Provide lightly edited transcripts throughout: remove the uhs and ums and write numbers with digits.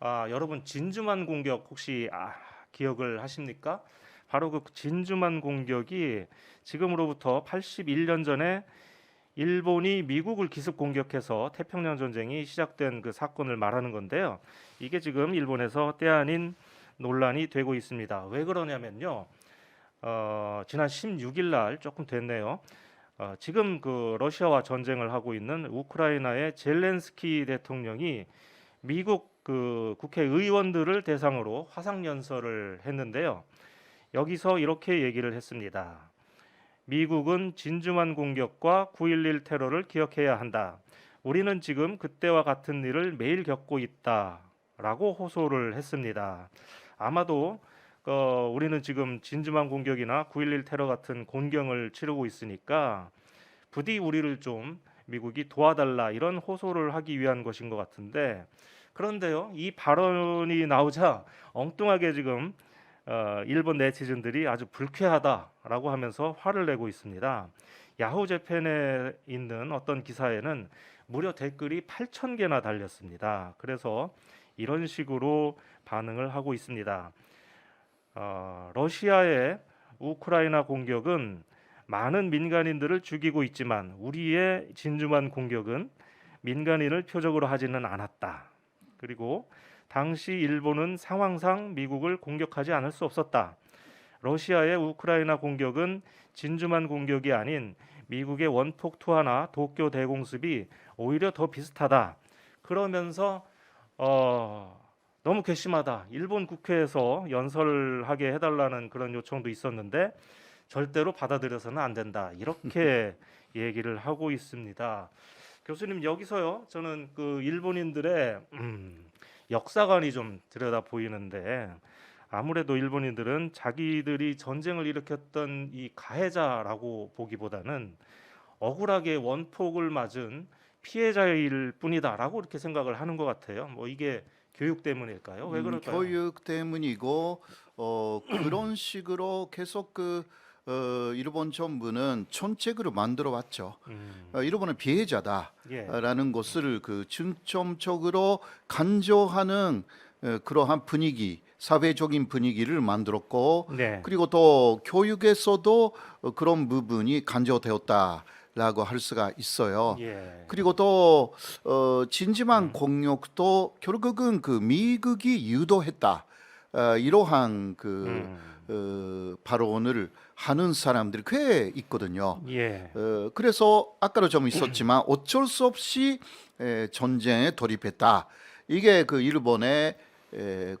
여러분 진주만 공격 혹시 기억을 하십니까? 바로 그 진주만 공격이 지금으로부터 81년 전에 일본이 미국을 기습 공격해서 태평양 전쟁이 시작된 그 사건을 말하는 건데요. 이게 지금 일본에서 때 아닌 논란이 되고 있습니다. 왜 그러냐면요. 지난 16일 날 조금 됐네요. 지금 그 러시아와 전쟁을 하고 있는 우크라이나의 젤렌스키 대통령이 미국 그 국회의원들을 대상으로 화상 연설을 했는데요. 여기서 이렇게 얘기를 했습니다. 미국은 진주만 공격과 9.11 테러를 기억해야 한다. 우리는 지금 그때와 같은 일을 매일 겪고 있다라고 호소를 했습니다. 아마도 우리는 지금 진주만 공격이나 9.11 테러 같은 곤경을 치르고 있으니까 부디 우리를 좀 미국이 도와달라 이런 호소를 하기 위한 것인 것 같은데, 그런데요, 이 발언이 나오자 엉뚱하게 지금 일본 네티즌들이 아주 불쾌하다라고 하면서 화를 내고 있습니다. 야후 재팬에 있는 어떤 기사에는 무려 댓글이 8천 개나 달렸습니다. 그래서 이런 식으로 반응을 하고 있습니다. 러시아의 우크라이나 공격은 많은 민간인들을 죽이고 있지만 우리의 진주만 공격은 민간인을 표적으로 하지는 않았다. 그리고 당시 일본은 상황상 미국을 공격하지 않을 수 없었다. 러시아의 우크라이나 공격은 진주만 공격이 아닌 미국의 원폭 투하나 도쿄 대공습이 오히려 더 비슷하다. 그러면서 너무 괘씸하다. 일본 국회에서 연설하게 해달라는 그런 요청도 있었는데 절대로 받아들여서는 안 된다. 이렇게 얘기를 하고 있습니다. 교수님, 여기서요, 저는 그 일본인들의 역사관이 좀 들여다 보이는데, 아무래도 일본인들은 자기들이 전쟁을 일으켰던 이 가해자라고 보기보다는 억울하게 원폭을 맞은 피해자일 뿐이다라고 이렇게 생각을 하는 것 같아요. 뭐 이게 교육 때문일까요? 왜 그럴까요? 교육 때문이고 그런 식으로 계속 일본 정부는 정책으로 만들어 왔죠. 음, 일본은 예, 피해자다라는 것을 중점적으로 강조하는 그러한 분위기, 사회적인 분위기를 만들었고, 네, 그리고 또 교육에서도 그런 부분이 강조되었다라고 할 수가 있어요. 예, 그리고 또 진지만 음, 공격도 결국은 그 미국이 유도했다. 이러한 음, 발언을 하는 사람들이 꽤 있거든요. 예, 그래서 아까도 좀 있었지만 어쩔 수 없이 전쟁에 돌입했다. 이게 그 일본의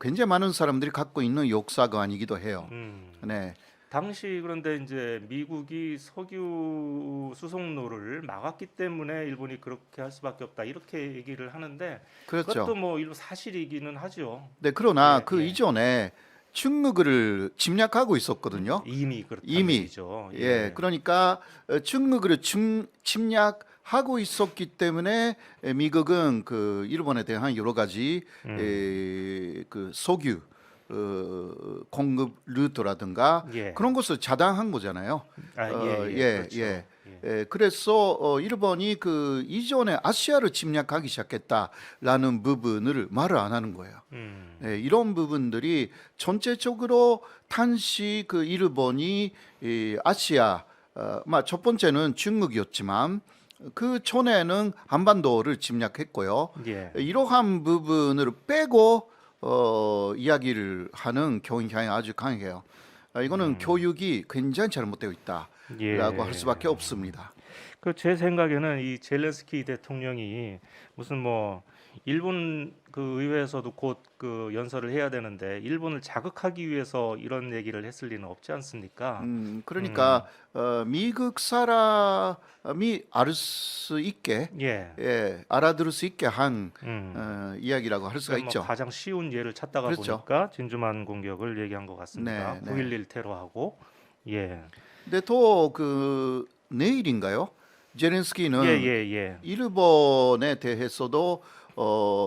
굉장히 많은 사람들이 갖고 있는 역사관이기도 해요. 음. 네, 당시 그런데 이제 미국이 석유 수송로를 막았기 때문에 일본이 그렇게 할 수밖에 없다 이렇게 얘기를 하는데 그것도 그렇죠. 뭐 일부 사실이기는 하죠. 네, 그러나 예, 그 예. 이전에 중국을 침략하고 있었거든요. 이미 그렇다는 이미. 얘기죠. 예, 예. 그러니까 중국을 침략하고 있었기 때문에 미국은 그 일본에 대한 여러 가지 음. 그 석유 공급 루트라든가 예. 그런 것을 차단한 거잖아요. 예, 예. 예, 그렇죠. 예. 예. 그래서 일본이 그 이전에 아시아를 침략하기 시작했다라는 부분을 말을 안 하는 거예요. 음. 네, 이런 부분들이 전체적으로 당시 그 일본이 이 아시아, 첫 번째는 중국이었지만 그 전에는 한반도를 침략했고요. 예. 이러한 부분을 빼고 이야기를 하는 경향이 아주 강해요. 이거는 음. 교육이 굉장히 잘못되어 있다라고 할 예. 수밖에 없습니다. 그 제 생각에는 이 젤렌스키 대통령이 무슨 뭐 일본 그 의회에서도 곧 그 연설을 해야 되는데 일본을 자극하기 위해서 이런 얘기를 했을 리는 없지 않습니까? 그러니까 음. 미국 사람이 알 수 있게, 예. 알아들을 수 있게 한 음. 이야기라고 할 수가 그럼 뭐 있죠. 가장 쉬운 예를 찾다가 그렇죠. 보니까 진주만 공격을 얘기한 것 같습니다. 네, 네. 9.11 테러하고 예. 근데 또 그 내일인가요? 예, 제렌스키는 예, 예. 일본에 대해서도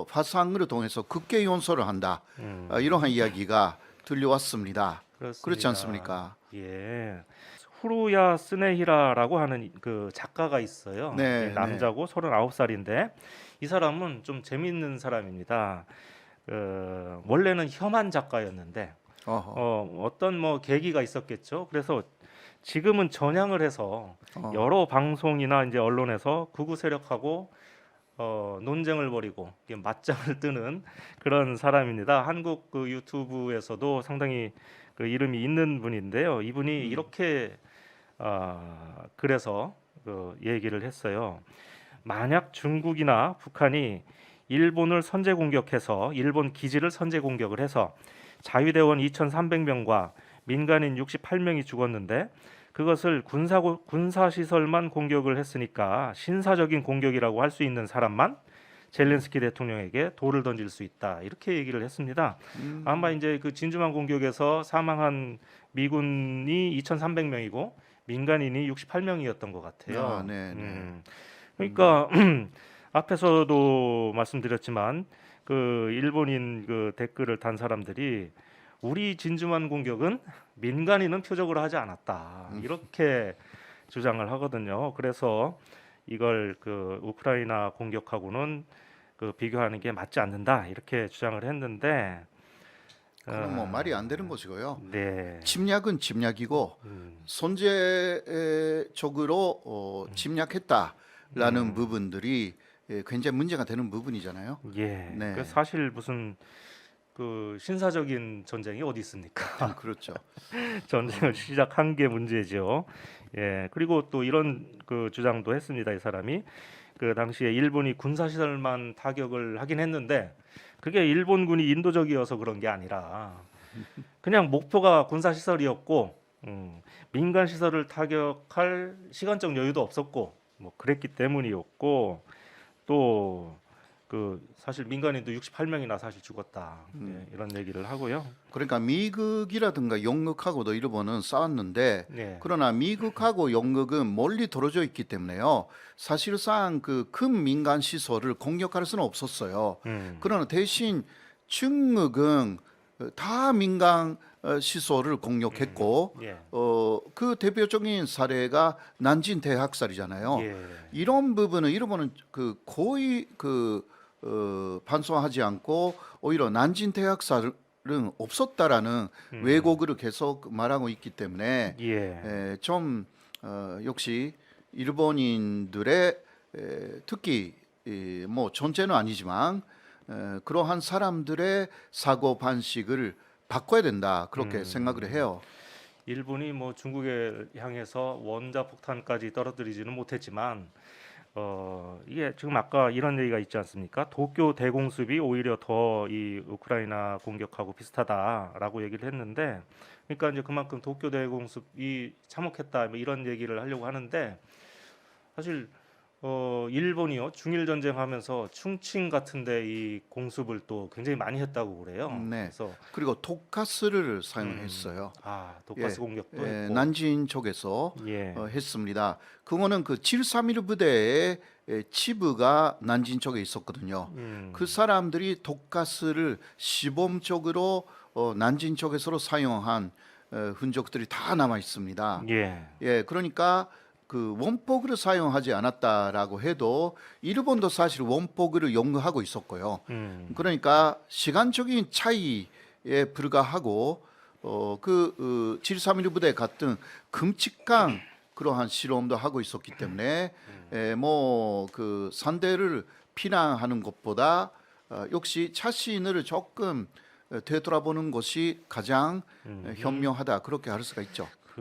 화상을 통해서 국회 연설을 한다. 음. 이러한 이야기가 들려왔습니다. 그렇지 그렇습니다. 않습니까? 예. 후루야 스네히라라고 하는 그 작가가 있어요. 이게 네, 네. 남자고 39살인데 이 사람은 좀 재밌는 사람입니다. 원래는 혐한 작가였는데 어허. 어떤 뭐 계기가 있었겠죠. 그래서 지금은 전향을 해서 어. 여러 방송이나 이제 언론에서 극우 세력하고 논쟁을 벌이고 이게 맞짱을 뜨는 그런 사람입니다. 한국 그 유튜브에서도 상당히 그 이름이 있는 분인데요. 이분이 이렇게 그래서 그 얘기를 했어요. 만약 중국이나 북한이 일본을 선제 공격해서 일본 기지를 선제 공격을 해서 자위대원 2,300명과 민간인 68명이 죽었는데 그것을 군사 시설만 공격을 했으니까 신사적인 공격이라고 할 수 있는 사람만 젤렌스키 대통령에게 돌을 던질 수 있다. 이렇게 얘기를 했습니다. 아마 이제 그 진주만 공격에서 사망한 미군이 2,300명이고 민간인이 68명이었던 것 같아요. 아, 네, 네. 그러니까 앞에서도 말씀드렸지만 그 일본인 그 댓글을 단 사람들이 우리 진주만 공격은 민간인은 표적으로 하지 않았다 이렇게 주장을 하거든요. 그래서 이걸 그 우크라이나 공격하고는 그 비교하는 게 맞지 않는다 이렇게 주장을 했는데 그건 뭐 말이 안 되는 것이고요. 네. 침략은 침략이고 선제적으로 침략했다라는 부분들이 굉장히 문제가 되는 부분이잖아요. 예. 네. 그 사실 무슨 그 신사적인 전쟁이 어디 있습니까? 그렇죠. 전쟁을 시작한 게 문제죠. 예. 그리고 또 이런 그 주장도 했습니다. 이 사람이 그 당시에 일본이 군사 시설만 타격을 하긴 했는데 그게 일본군이 인도적이어서 그런 게 아니라 그냥 목표가 군사 시설이었고 민간 시설을 타격할 시간적 여유도 없었고 뭐 그랬기 때문이었고 또 그 사실 민간인도 68명이나 사실 죽었다 예, 이런 얘기를 하고요. 그러니까 미국이라든가 영국하고도 일본은 싸웠는데 네. 그러나 미국하고 영국은 멀리 떨어져 있기 때문에요. 사실상 그 큰 민간 시설을 공격할 수는 없었어요. 그러나 대신 중국은 다 민간 시설을 공격했고 예. 그 대표적인 사례가 난징 대학살이잖아요. 예. 이런 부분은 일본은 그 거의 반성하지 않고 오히려 난징 대학살은 없었다라는 왜곡을 계속 말하고 있기 때문에 예. 좀 역시 일본인들의 특히 뭐 전체는 아니지만 그러한 사람들의 사고 방식을 바꿔야 된다 그렇게 생각을 해요. 일본이 뭐 중국에 향해서 원자 폭탄까지 떨어뜨리지는 못했지만 이게 지금 아까 이런 얘기가 있지 않습니까? 도쿄 대공습이 오히려 더 이 우크라이나 공격하고 비슷하다라고 얘기를 했는데, 그러니까 이제 그만큼 도쿄 대공습이 참혹했다 뭐 이런 얘기를 하려고 하는데 사실 일본이요 중일 전쟁하면서 충칭 같은데 이 공습을 또 굉장히 많이 했다고 그래요. 네. 그래서 그리고 독가스를 사용했어요. 독가스 예, 공격도 했고, 난징 쪽에서 예, 했습니다. 그거는 그 731 부대의 치부가 난징 쪽에 있었거든요. 그 사람들이 독가스를 시범적으로 난징 쪽에서 사용한 흔적들이 다 남아 있습니다. 예, 그러니까 그 원폭을 사용하지 않았다라고 해도 일본도 사실 원폭을 연구하고 있었고요. 그러니까 시간적인 차이에 불과하고 731 부대 같은 끔찍한 그러한 실험도 하고 있었기 때문에 뭐 그 상대를 비난하는 것보다 역시 자신을 조금 되돌아보는 것이 가장 현명하다 그렇게 할 수가 있죠.